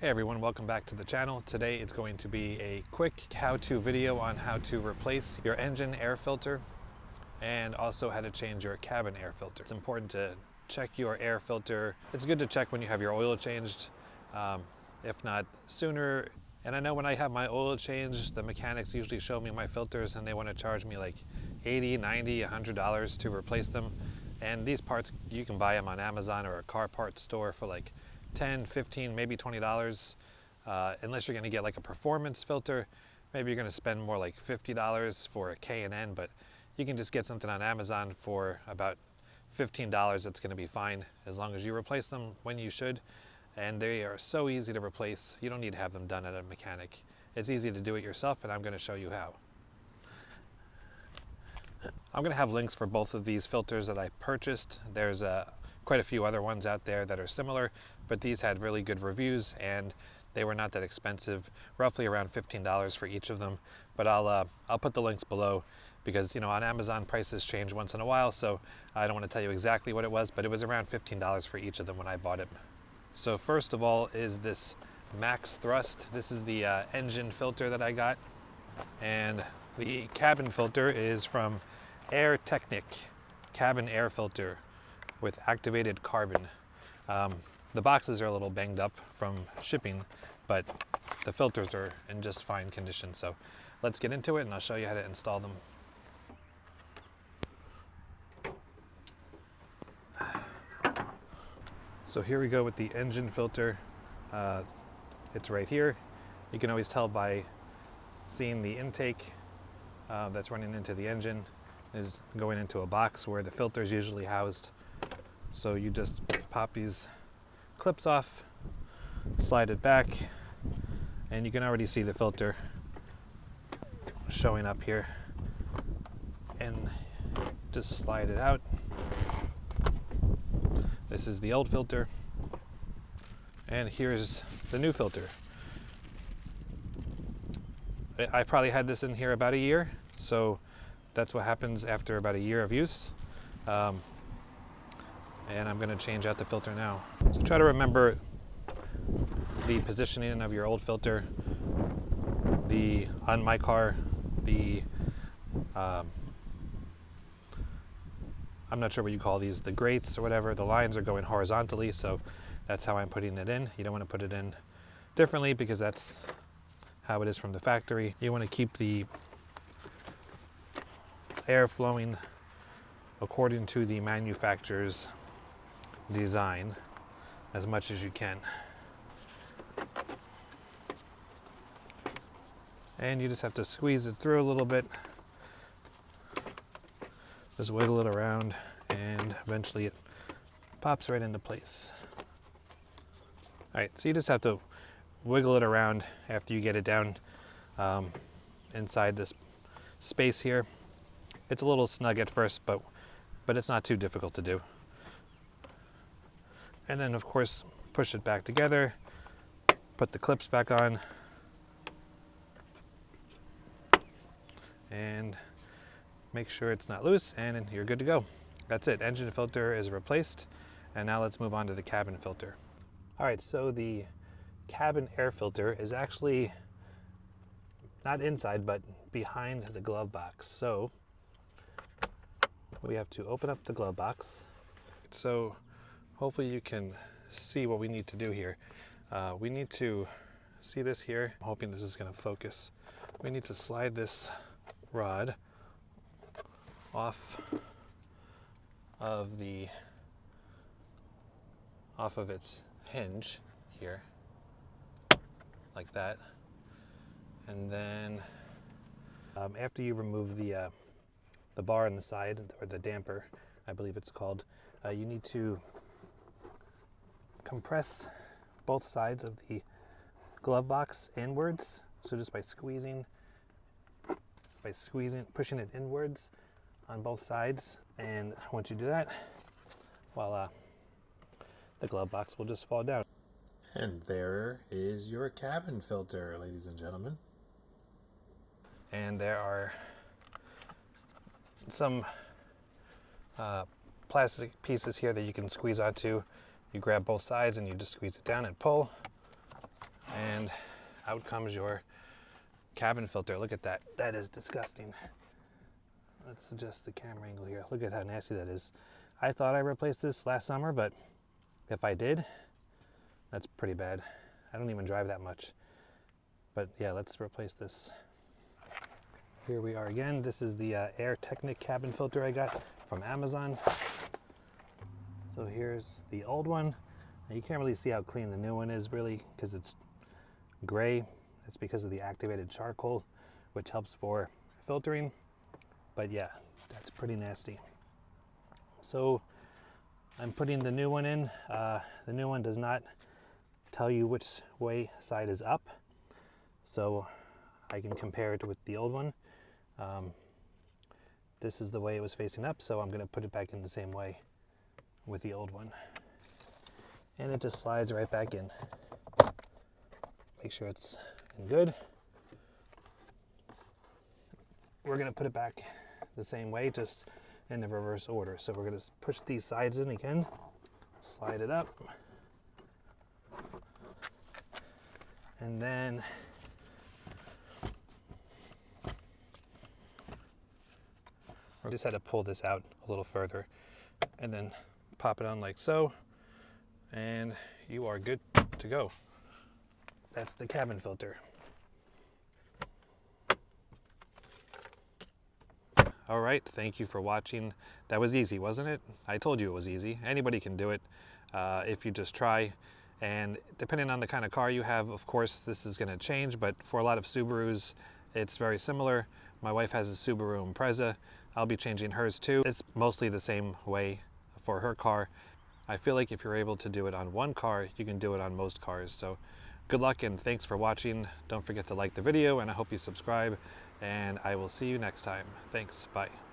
Hey everyone, welcome back to the channel. Today it's going to be a quick how-to video on how to replace your engine air filter and also how to change your cabin air filter. It's important to check your air filter. It's good to check when you have your oil changed, if not sooner. And I know when I have my oil changed, the mechanics usually show me my filters and they want to charge me like $80, $90, $100 to replace them. And these parts, you can buy them on Amazon or a car parts store for like $10, $15, maybe $20, unless you're going to get like a performance filter. Maybe you're going to spend more like $50 for a K&N, but you can just get something on Amazon for about $15. That's going to be fine as long as you replace them when you should. And they are so easy to replace. You don't need to have them done at a mechanic. It's easy to do it yourself, and I'm going to show you how. I'm going to have links for both of these filters that I purchased. There's quite a few other ones out there that are similar, but these had really good reviews and they were not that expensive, roughly around $15 for each of them. But I'll put the links below because, you know, on Amazon prices change once in a while, so I don't want to tell you exactly what it was, but it was around $15 for each of them when I bought it. So first of all is this max thrust. This is the engine filter that I got, and the cabin filter is from Air Technic cabin air filter with activated carbon. The boxes are a little banged up from shipping, but the filters are in just fine condition. So let's get into it and I'll show you how to install them. So here we go with the engine filter. It's right here. You can always tell by seeing the intake that's running into the engine is going into a box where the filter is usually housed. So you just pop these clips off, slide it back, and you can already see the filter showing up here. And just slide it out. This is the old filter, and here's the new filter. I probably had this in here about a year, so that's what happens after about a year of use. And I'm going to change out the filter now. So try to remember the positioning of your old filter. On my car, I'm not sure what you call these, the grates or whatever, the lines are going horizontally, so that's how I'm putting it in. You don't want to put it in differently because that's how it is from the factory. You want to keep the air flowing according to the manufacturer's design as much as you can. And you just have to squeeze it through a little bit. Just wiggle it around and eventually it pops right into place. All right, so you just have to wiggle it around after you get it down inside this space here. It's a little snug at first, but it's not too difficult to do. And then of course, push it back together, put the clips back on, and make sure it's not loose, and you're good to go. That's it, engine filter is replaced, and now let's move on to the cabin filter. All right, so the cabin air filter is actually not inside, but behind the glove box. So we have to open up the glove box. So hopefully you can see what we need to do here. We need to see this here. I'm hoping this is going to focus. We need to slide this rod off of its hinge here, like that. And then after you remove the bar on the side, or the damper, I believe it's called, you need to compress both sides of the glove box inwards. So just by squeezing, pushing it inwards on both sides. And once you do that, voila, the glove box will just fall down. And there is your cabin filter, ladies and gentlemen. And there are some plastic pieces here that you can squeeze onto. You grab both sides and you just squeeze it down and pull. out comes your cabin filter. Look at that. That is disgusting. Let's adjust the camera angle here. Look at how nasty that is. I thought I replaced this last summer, but if I did, that's pretty bad. I don't even drive that much. But yeah, let's replace this. Here we are again. This is the Air Technic cabin filter I got from Amazon. So here's the old one. Now you can't really see how clean the new one is really because it's gray. It's because of the activated charcoal, which helps for filtering. But yeah, that's pretty nasty. So I'm putting the new one in. The new one does not tell you which way side is up. So I can compare it with the old one. This is the way it was facing up, so I'm going to put it back in the same way with the old one. And it just slides right back in. Make sure it's in good. We're going to put it back the same way, just in the reverse order. So we're going to push these sides in again, slide it up, and then I just had to pull this out a little further and then pop it on like so, and you are good to go. That's the cabin filter. All right, thank you for watching. That was easy, wasn't it? I told you it was easy. Anybody can do it if you just try. And depending on the kind of car you have, of course, this is gonna change, but for a lot of Subarus, it's very similar. My wife has a Subaru Impreza. I'll be changing hers too. It's mostly the same way for her car. I feel like if you're able to do it on one car, you can do it on most cars. So good luck and thanks for watching. Don't forget to like the video and I hope you subscribe, and I will see you next time. Thanks, bye.